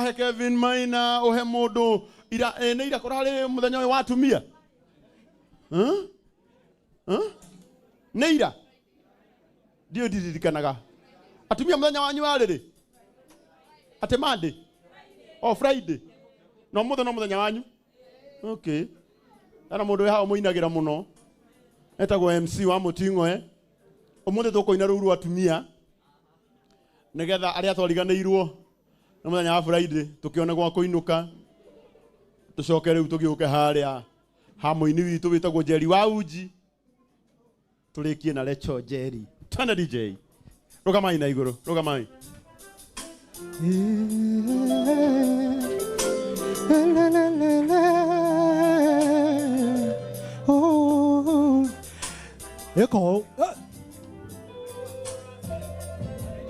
he Kelvin Maina ohe mundu ira ne ira korale muthenya wa atumia ne ira dio diririkanaga atumia muthenya wanyu wariri ate Monday o Friday no muthenya wanyu okay ana mundu ha muinagira muno etagwo MC wa mutingo umuthi tukoina ruru atumia negetha aria twariganirwo na muthenya wa Friday tukiona gwa kuinuka tucoke riu tugiuke haria ha muini witu witagwo Jerry wa uji tulikie na lecho Jerry twana DJ rogamai na iguru rogamai eko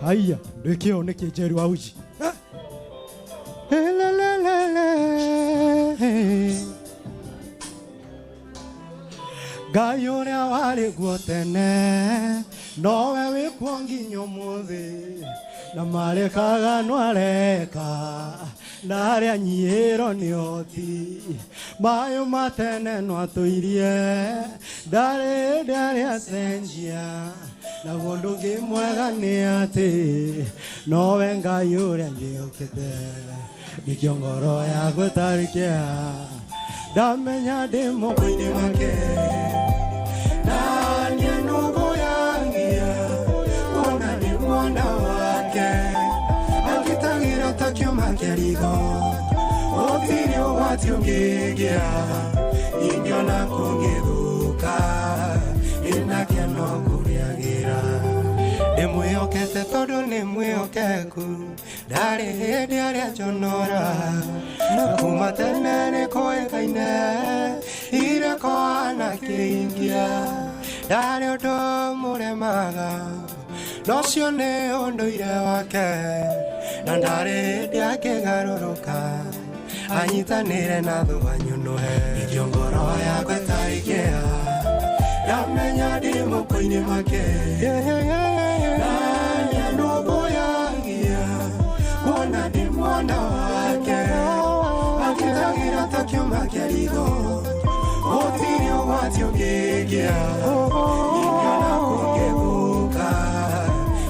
haya lekeo neke Jerry wa uji Ngai uria wari guo tene nowe wikwo nginyo muthi na marekaga nwareka na aria nyiro ni oti mayo matene no tuirie ndari acenjia na gundu ngimwega ni ati nowe Ngai uria ndiokete nikio ngoro ya gutarikia ndamenya ndi moko-ini make na nyenugu yangia ona ni mwana wake akitagira takiuma kerigo otiri ugwati ungigia ingiona kungithuka inake no kuriagira ndimwiyokete tondu ni mwiyokeku ndari hindi aria njonora na kuma tene ni koekaine ire koana kiingia ndari undu muremaga nocio ni unduire wake na ndari hindi akigaruruka anyitanire na thuba nyunuhe ikio ngoro yakwa tarikea ndamenya ndi moko-ini make na nyenugu yangia kuona ndi mwana wake akitagira takiuma kerigo otiri ugwati ungigia ingiona kungithuka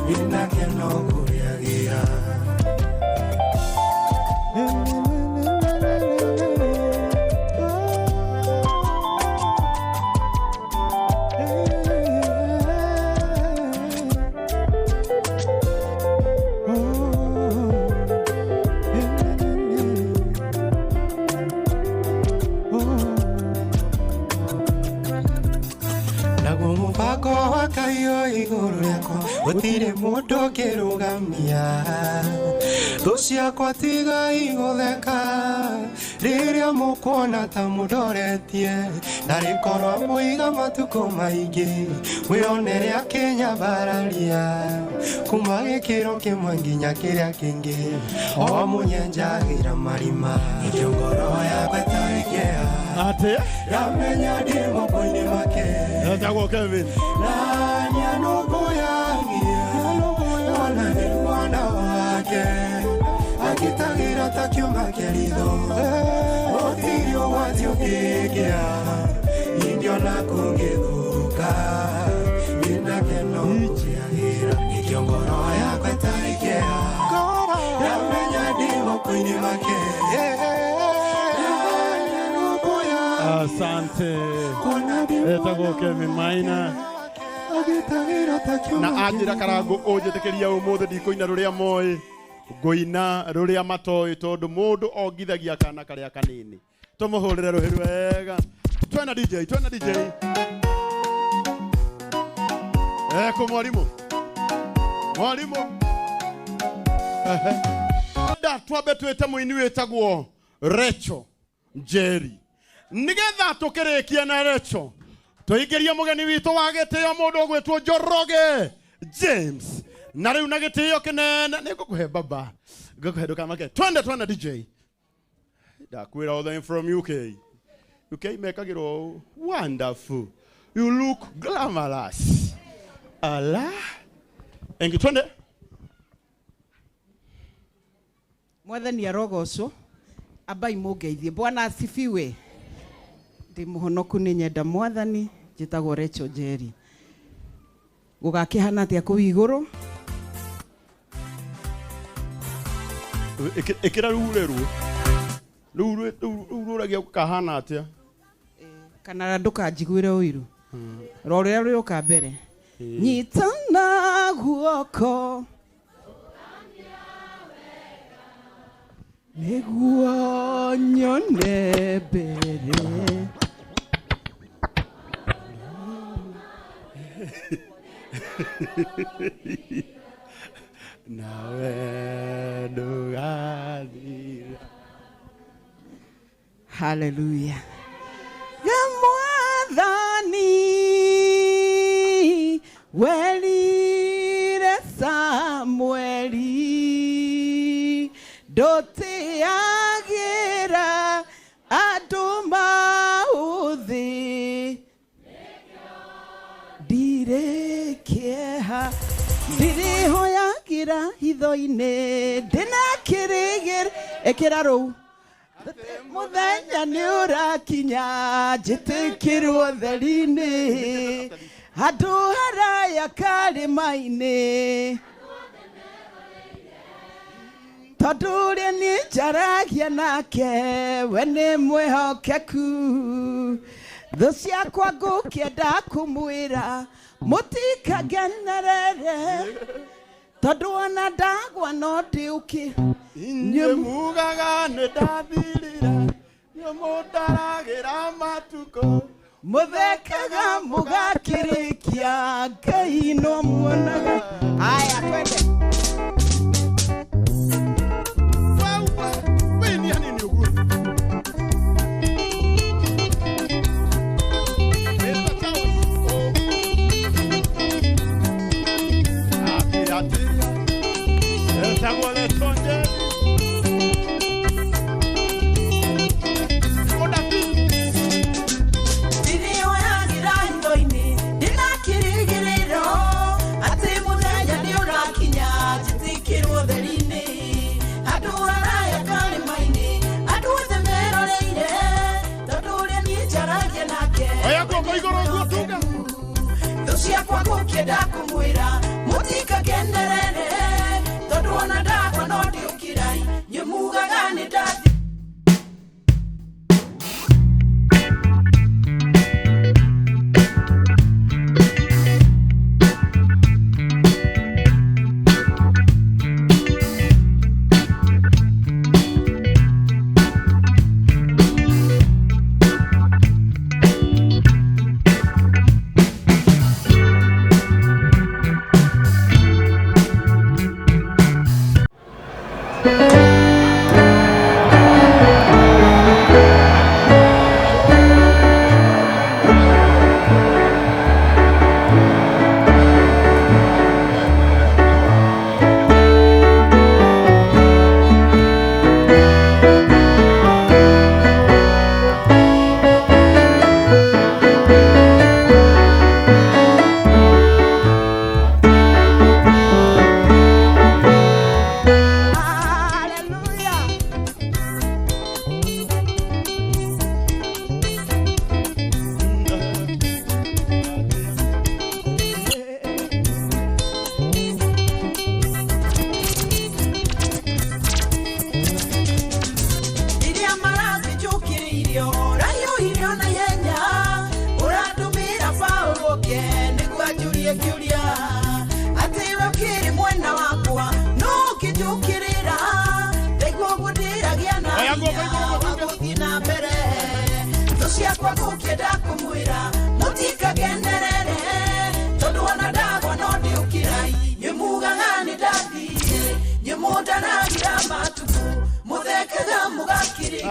inake no kuriagira iguru yakwa gutire mundu kirugamia tuciakwa tiga igutheka riria mukwona ta mundoretie ndarikorwo muiga matuko maingi wionere akinya bararia kuma gikiro kimwe nginya kiria kingi o munyenjagira marima ikio ngoro yakwa tarikea ate ramenya ndi moko-ini make etagwo Kelvin na nyenugu yangia ona ni mwana wake akitagira takiuma kerigo otiri ugwati ungigia ingiona kungithuka inake no kuriagira ikio ngoro yakwa tarikea ramenya ndi moko-ini make asante etagwo Kelvin Maina na ajira karangu unjitikiria umuthi ndikoina ruria moi ngoina ruria matoi tondu mundu ongithagia kana karia kanini tumuhurire ruhiru wega twena DJ ko mwalimu da twabe twete muini wetagwo Recho Jerry nigetha tukirikia na Recho tuingiria mugeni witu wa gitio mundu ogwetwo Njoroge James na riu na gitio kinene nigukuhe baba ngukuhe ndukamake twende DJ ndakwira all the way from UK mekagirwo wonderful you look glamorous ala engi twende Mwathani arogocwo abai mungeithie. Bwana asifiwe. Ndi muhonoku ni nyenda Mwathani njitagwo Recho Njeri. Gugakihana atia kuu iguru? Ikira rureru. Ruragia kahana atia? Kana ndukanjiguire uiru. Rorera rioka mbere. Nyitana guoko niguo nyone mbere. Nawe ndugathira. Hallelujah. Mwathani welire Samueli ndotiagira andu mauthi ndirekeha ndirihoyagira hitho-ini ndinakirigira ekira ruu muthenya ni urakinya njitikirwo theri-ini handu haraya karima-ini tondu ria ni njaragia nake we ni mwihokeku thu ciakwa ngukienda kumwira mutikagenerere tondu ona ndagwa no ndiuki nyemugaga ni ndathirira nyemundaragira matuko muthekaga mugakirikia Ngai no muonaga. Aya twende. Kwa kukienda kumwira mutikagenderere tondu ona ndakwa no ndiukirai nyemugaga ni ndathi.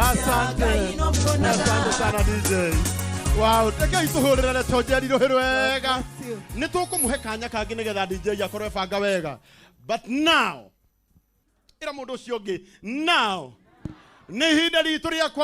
Asante sana DJ. Wow, teka ituhurira le tojeri rohero wega. Nitukumuhe kanya kangi nigetha DJ yakorwe banga wega. But now ira mundu ucio ngi now ni hinda ritu ria kwa